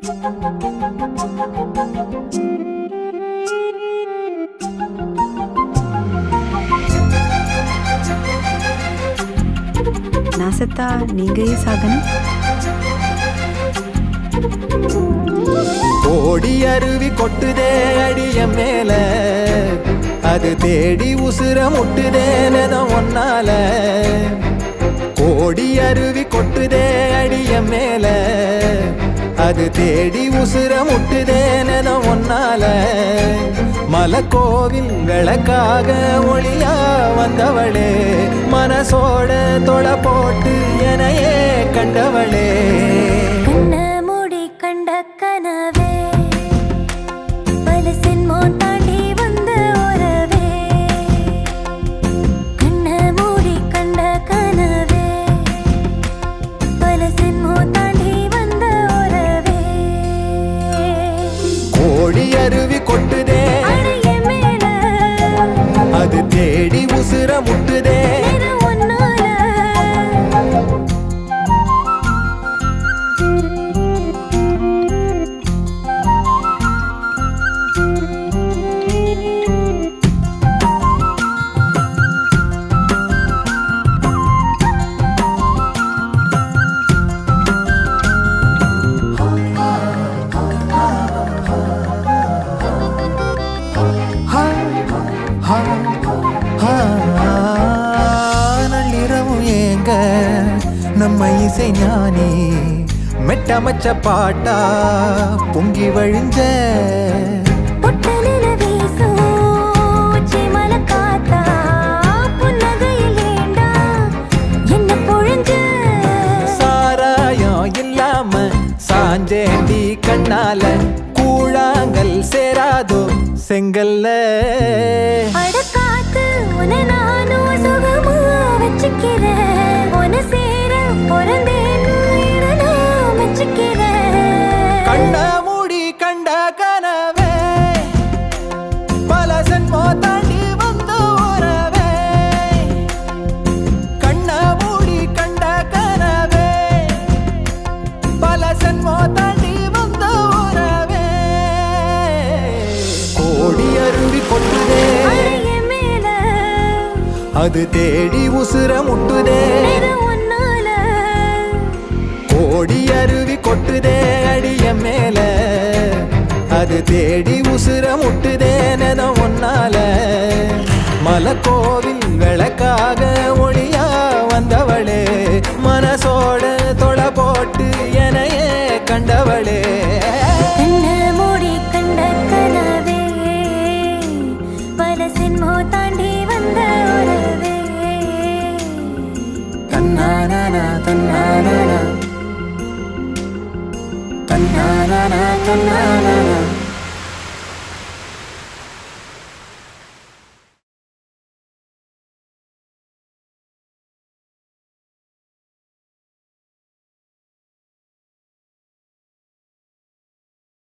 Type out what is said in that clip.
நான் செத்தா நீங்க ஏன் சாகணும்? ஓடி அருவி கொட்டுதே அடிய மேல, அது தேடி உசுர முட்டுதேனதம் ஒன்னால. ஓடி அருவி கொட்டுதே அடிய மேல, அது தேடி உசுர முட்டுதேனதம் ஒன்னால. மலக்கோவில் விளக்காக ஒளியா வந்தவளே, மனசோட தொலை போட்டு எனையே கண்டவளே. அருவி கொட்டுதே அது தேடி உசுர முட்டுதே. நள்ளிரவும் ஏங்க நம்ம இசை ஞானி மெட்டமச்ச பாட்டா பொங்கி வழிஞ்ச. சாராயம் இல்லாம சாஞ்சேண்டி கண்ணால கூழாங்கல் சேராதோ செங்கல்ல. அடக்காத்து உன நானும் சுகமா வச்சுக்கிறேன், உன சேர பொறந்தேன்னு நான் வச்சுக்கிறேன். கண்ட மூடி கண்ட கனவே பல சென்மோ தாண்டி வந்த உறவே. கண்ண மூடி கண்ட கனவே பல சென்மோ தாண்டி வந்த உறவே. கோடி அருவி கொட்டுதே அது தேடி உசுர முட்டுதே. கோடி அருவி கொட்டுதே அடிய மேல, அது தேடி உசுர முட்டுதேனதம் ஒன்னால. மலக்கோவில் விளக்காக ஒளியா வந்தவளே, மனசோட தொலை போட்டு எனையே கண்டவளே. தன்னானா தன்னானா தன்னானா தன்னானா